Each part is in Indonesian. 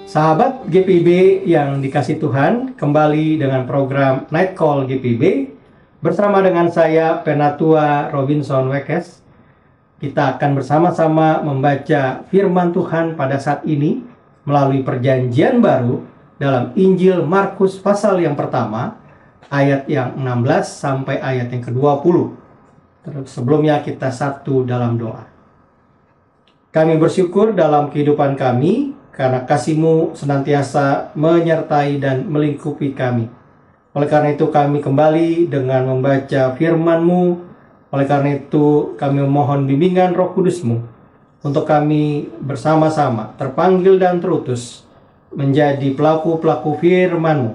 Sahabat GPIB yang dikasih Tuhan, kembali dengan program Night Call GPIB bersama dengan saya Penatua Robinson Wekes. Kita akan bersama-sama membaca firman Tuhan pada saat ini melalui perjanjian baru dalam Injil Markus pasal yang pertama, ayat yang 16 sampai ayat yang ke-20. Terus sebelumnya kita satu dalam doa. Kami bersyukur dalam kehidupan kami karena kasih-Mu senantiasa menyertai dan melingkupi kami. Oleh karena itu kami kembali dengan membaca firman-Mu. Oleh karena itu kami memohon bimbingan Roh Kudus-Mu untuk kami bersama-sama terpanggil dan terutus menjadi pelaku-pelaku firman-Mu.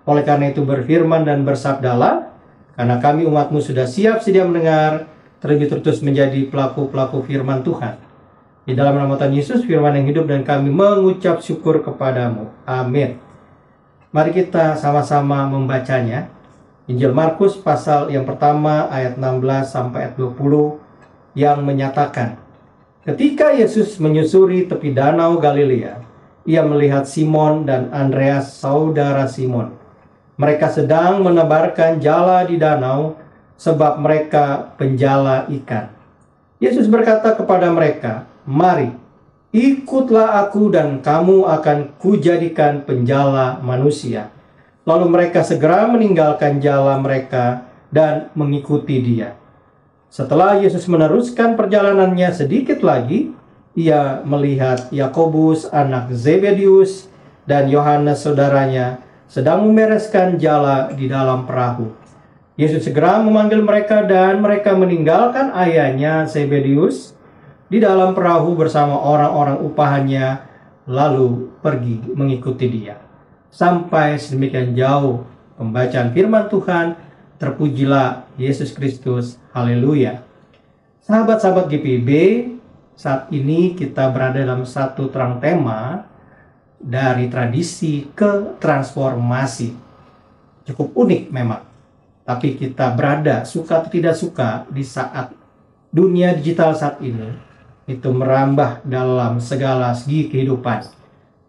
Oleh karena itu berfirman dan bersabdalah, karena kami umat-Mu sudah siap sedia mendengar, terlebih terutus menjadi pelaku-pelaku firman Tuhan. Di dalam nama Tuhan Yesus, firman yang hidup, dan kami mengucap syukur kepadamu. Amin. Mari kita sama-sama membacanya. Injil Markus pasal yang pertama ayat 16 sampai ayat 20 yang menyatakan, ketika Yesus menyusuri tepi danau Galilea, ia melihat Simon dan Andreas, saudara Simon. Mereka sedang menebarkan jala di danau sebab mereka penjala ikan. Yesus berkata kepada mereka, mari, ikutlah aku dan kamu akan kujadikan penjala manusia. Lalu mereka segera meninggalkan jala mereka dan mengikuti Dia. Setelah Yesus meneruskan perjalanannya sedikit lagi, ia melihat Yakobus anak Zebedius dan Yohanes saudaranya sedang membereskan jala di dalam perahu. Yesus segera memanggil mereka dan mereka meninggalkan ayahnya Zebedius di dalam perahu bersama orang-orang upahannya, lalu pergi mengikuti Dia. Sampai sedemikian jauh pembacaan firman Tuhan. Terpujilah Yesus Kristus. Haleluya. Sahabat-sahabat GPIB, saat ini kita berada dalam satu terang tema dari tradisi ke transformasi. Cukup unik memang. Tapi kita berada, suka atau tidak suka, di saat dunia digital saat ini itu merambah dalam segala segi kehidupan,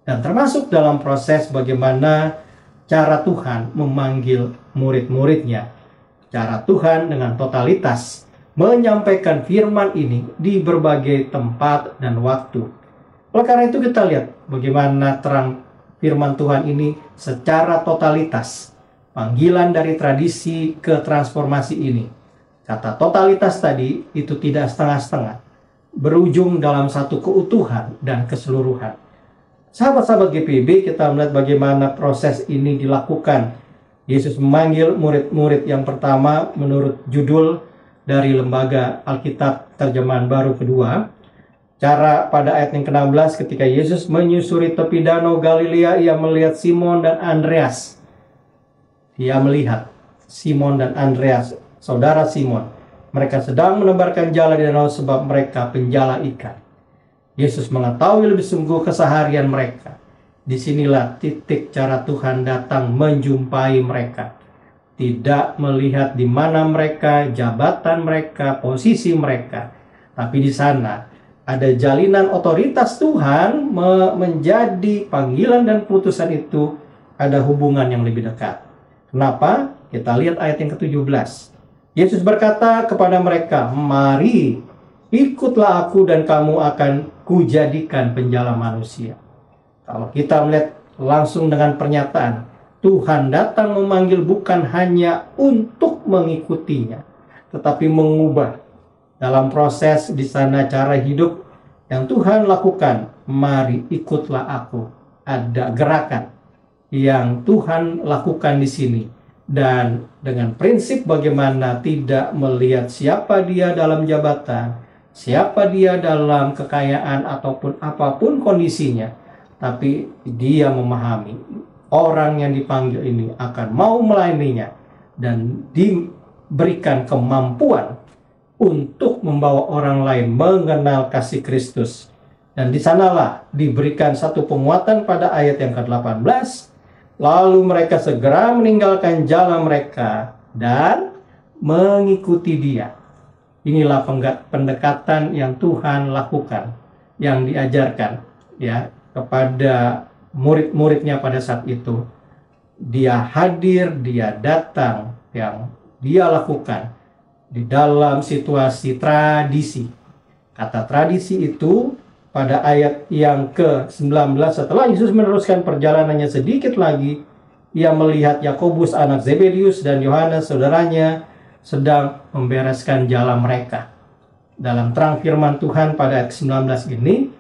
dan termasuk dalam proses bagaimana cara Tuhan memanggil murid-muridnya. Cara Tuhan dengan totalitas menyampaikan firman ini di berbagai tempat dan waktu. Oleh karena itu kita lihat bagaimana terang firman Tuhan ini secara totalitas. Panggilan dari tradisi ke transformasi ini. Kata totalitas tadi itu tidak setengah-setengah, berujung dalam satu keutuhan dan keseluruhan. Sahabat-sahabat GPIB, kita melihat bagaimana proses ini dilakukan. Yesus memanggil murid-murid yang pertama menurut judul dari Lembaga Alkitab Terjemahan Baru kedua. Cara pada ayat yang ke-16, ketika Yesus menyusuri tepi danau Galilea, ia melihat Simon dan Andreas. Ia melihat Simon dan Andreas, saudara Simon. Mereka sedang menebarkan jala di danau sebab mereka penjala ikan. Yesus mengetahui lebih sungguh keseharian mereka. Disinilah titik cara Tuhan datang menjumpai mereka. Tidak melihat di mana mereka, jabatan mereka, posisi mereka. Tapi di sana ada jalinan otoritas Tuhan menjadi panggilan dan putusan itu ada hubungan yang lebih dekat. Kenapa? Kita lihat ayat yang ke-17. Yesus berkata kepada mereka, mari, ikutlah aku dan kamu akan kujadikan penjala manusia. Kalau kita melihat langsung dengan pernyataan, Tuhan datang memanggil bukan hanya untuk mengikutinya, tetapi mengubah dalam proses di sana cara hidup yang Tuhan lakukan. Mari, ikutlah aku. Ada gerakan yang Tuhan lakukan di sini, dan dengan prinsip bagaimana tidak melihat siapa dia dalam jabatan, siapa dia dalam kekayaan ataupun apapun kondisinya, tapi dia memahami orang yang dipanggil ini akan mau melayaninya dan diberikan kemampuan untuk membawa orang lain mengenal kasih Kristus. Dan di sanalah diberikan satu penguatan pada ayat yang ke-18. Lalu mereka segera meninggalkan jala mereka dan mengikuti Dia. Inilah pendekatan yang Tuhan lakukan, yang diajarkan ya kepada murid-muridnya pada saat itu. Dia hadir, dia datang, yang dia lakukan di dalam situasi tradisi. Kata tradisi itu pada ayat yang ke-19, setelah Yesus meneruskan perjalanannya sedikit lagi, ia melihat Yakobus anak Zebedius dan Yohanes saudaranya sedang membereskan jala mereka. Dalam terang firman Tuhan pada ayat 19 ini,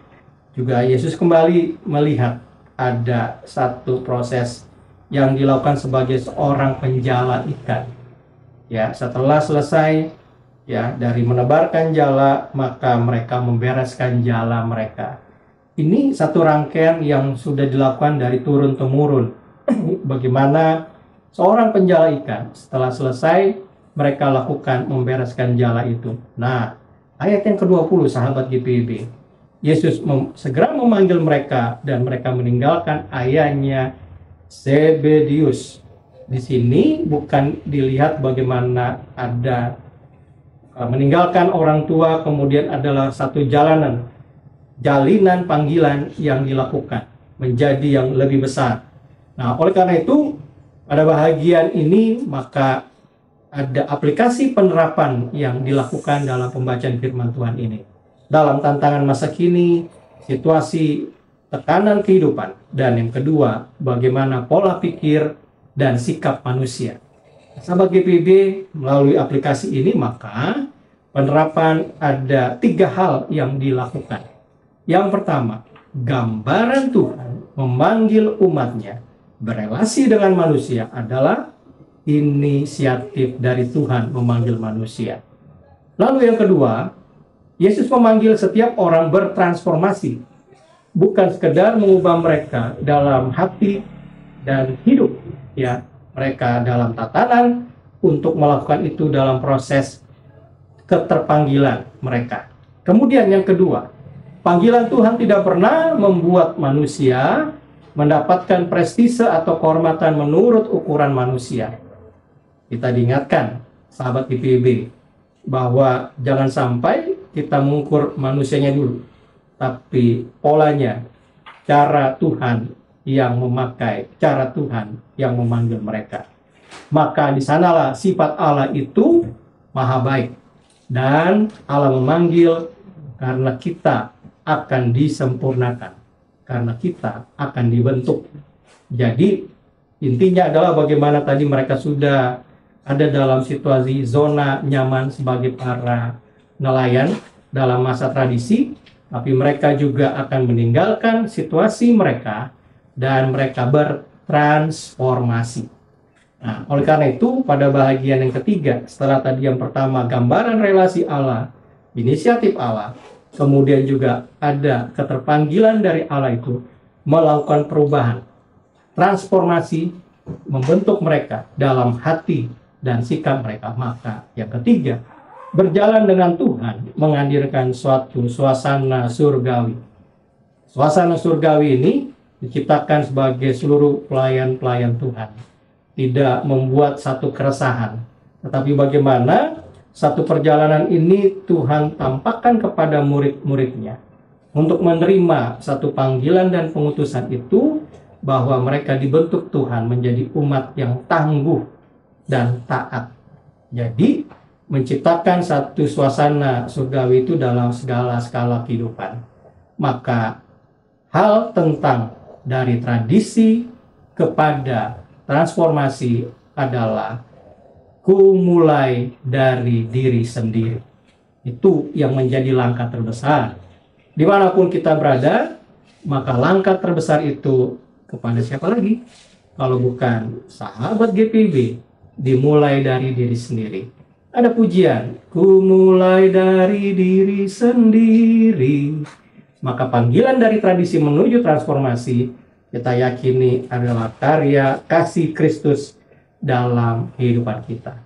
juga Yesus kembali melihat ada satu proses yang dilakukan sebagai seorang penjala ikan. Ya, setelah selesai ya dari menebarkan jala, maka mereka membereskan jala mereka. Ini satu rangkaian yang sudah dilakukan dari turun temurun. Bagaimana seorang penjala ikan setelah selesai mereka lakukan membereskan jala itu. Nah, ayat yang ke-20 sahabat GPIB, Yesus segera memanggil mereka dan mereka meninggalkan ayahnya Zebedius. Di sini bukan dilihat bagaimana ada meninggalkan orang tua kemudian adalah satu jalinan panggilan yang dilakukan menjadi yang lebih besar. Nah, oleh karena itu pada bahagian ini maka ada aplikasi penerapan yang dilakukan dalam pembacaan firman Tuhan ini. Dalam tantangan masa kini, situasi tekanan kehidupan, dan yang kedua, bagaimana pola pikir dan sikap manusia. Sahabat GPIB, melalui aplikasi ini maka penerapan ada 3 hal yang dilakukan. Yang pertama, gambaran Tuhan memanggil umatnya berelasi dengan manusia adalah inisiatif dari Tuhan memanggil manusia. Lalu yang kedua, Yesus memanggil setiap orang bertransformasi, bukan sekedar mengubah mereka dalam hati dan hidup, ya, mereka dalam tatanan untuk melakukan itu dalam proses keterpanggilan mereka. Kemudian yang kedua, panggilan Tuhan tidak pernah membuat manusia mendapatkan prestise atau kehormatan menurut ukuran manusia. Kita diingatkan, sahabat IPB, bahwa jangan sampai kita mengukur manusianya dulu, tapi polanya, cara Tuhan yang memakai, cara Tuhan yang memanggil mereka. Maka di sanalah sifat Allah itu maha baik, dan Allah memanggil karena kita akan disempurnakan, karena kita akan dibentuk. Jadi intinya adalah bagaimana tadi mereka sudah ada dalam situasi zona nyaman sebagai para nelayan dalam masa tradisi, tapi mereka juga akan meninggalkan situasi mereka dan mereka bertransformasi. Nah, oleh karena itu pada bahagian yang ketiga, setelah tadi yang pertama gambaran relasi Allah, inisiatif Allah, kemudian juga ada keterpanggilan dari Allah itu melakukan perubahan, transformasi, membentuk mereka dalam hati dan sikap mereka. Maka yang ketiga, berjalan dengan Tuhan menghadirkan suatu suasana surgawi. Suasana surgawi ini diciptakan sebagai seluruh pelayan-pelayan Tuhan. Tidak membuat satu keresahan, tetapi bagaimana satu perjalanan ini Tuhan tampakkan kepada murid-muridnya untuk menerima satu panggilan dan pengutusan itu, bahwa mereka dibentuk Tuhan menjadi umat yang tangguh dan taat. Jadi menciptakan satu suasana surgawi itu dalam segala skala kehidupan. Maka hal tentang dari tradisi kepada transformasi adalah ku mulai dari diri sendiri. Itu yang menjadi langkah terbesar. Dimanapun kita berada, maka langkah terbesar itu kepada siapa lagi? Kalau bukan sahabat GPIB, dimulai dari diri sendiri. Ada pujian, ku mulai dari diri sendiri. Maka panggilan dari tradisi menuju transformasi, kita yakini adalah karya kasih Kristus dalam kehidupan kita.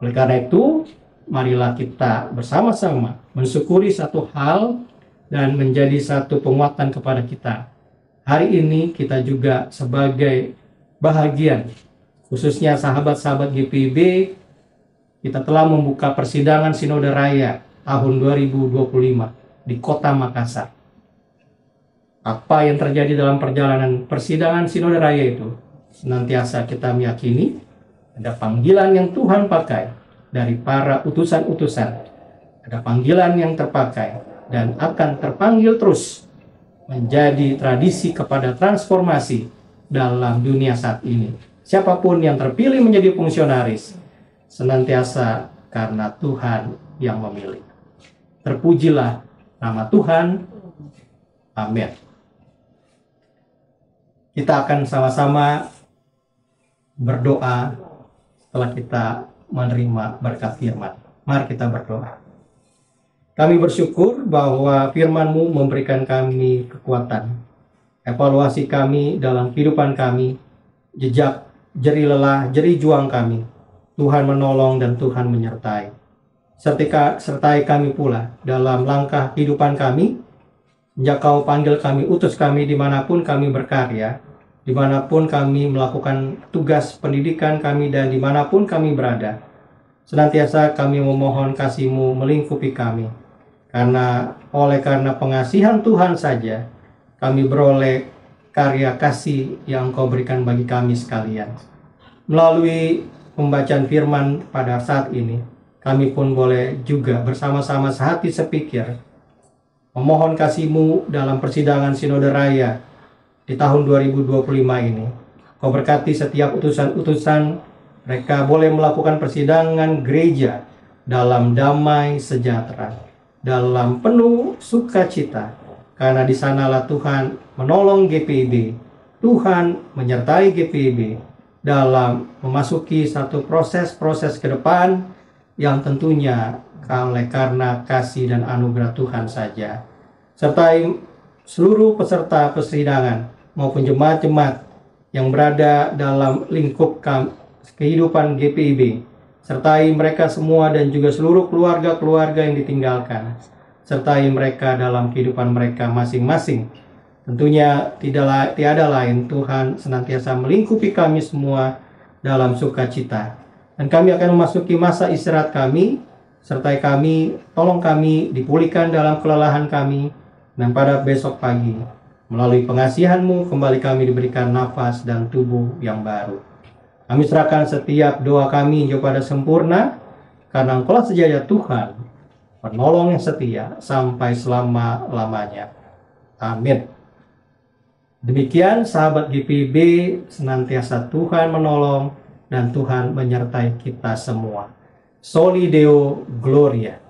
Oleh karena itu, marilah kita bersama-sama mensyukuri satu hal dan menjadi satu penguatan kepada kita. Hari ini kita juga sebagai bahagian, khususnya sahabat-sahabat GPIB, kita telah membuka persidangan Sinode Raya tahun 2025 di Kota Makassar. Apa yang terjadi dalam perjalanan persidangan Sinode Raya itu, senantiasa kita meyakini ada panggilan yang Tuhan pakai dari para utusan-utusan. Ada panggilan yang terpakai dan akan terpanggil terus menjadi tradisi kepada transformasi dalam dunia saat ini. Siapapun yang terpilih menjadi fungsionaris, senantiasa karena Tuhan yang memilih. Terpujilah nama Tuhan. Amin. Kita akan sama-sama berdoa setelah kita menerima berkat firman. Mari kita berdoa. Kami bersyukur bahwa firman-Mu memberikan kami kekuatan, evaluasi kami dalam kehidupan kami, jejak, jerih lelah, jerih juang kami. Tuhan menolong dan Tuhan menyertai. Sertai kami pula dalam langkah kehidupan kami. Sejak Kau panggil kami, utus kami dimanapun kami berkarya, dimanapun kami melakukan tugas pendidikan kami dan dimanapun kami berada. Senantiasa kami memohon kasih-Mu melingkupi kami. Karena pengasihan Tuhan saja, kami beroleh karya kasih yang Kau berikan bagi kami sekalian. Melalui pembacaan firman pada saat ini, kami pun boleh juga bersama-sama sehati sepikir, memohon kasih-Mu dalam persidangan Sinode Raya di tahun 2025 ini. Kau berkati setiap utusan-utusan, mereka boleh melakukan persidangan gereja dalam damai sejahtera, dalam penuh sukacita, karena di sanalah Tuhan menolong GPIB. Tuhan menyertai GPIB dalam memasuki satu proses-proses ke depan yang tentunya karena kasih dan anugerah Tuhan saja. Sertai seluruh peserta persidangan maupun jemaat-jemaat yang berada dalam lingkup kehidupan GPIB. Sertai mereka semua dan juga seluruh keluarga-keluarga yang ditinggalkan. Sertai mereka dalam kehidupan mereka masing-masing. Tentunya tiada lain, Tuhan senantiasa melingkupi kami semua dalam sukacita. Dan kami akan memasuki masa istirahat kami. Sertai kami, tolong kami dipulihkan dalam kelelahan kami. Dan pada besok pagi, melalui pengasihan-Mu, kembali kami diberikan nafas dan tubuh yang baru. Kami serahkan setiap doa kami kepada sempurna, karena Engkaulah saja Tuhan, penolong yang setia sampai selama-lamanya. Amin. Demikian sahabat GPIB, senantiasa Tuhan menolong dan Tuhan menyertai kita semua. Soli Deo Gloria.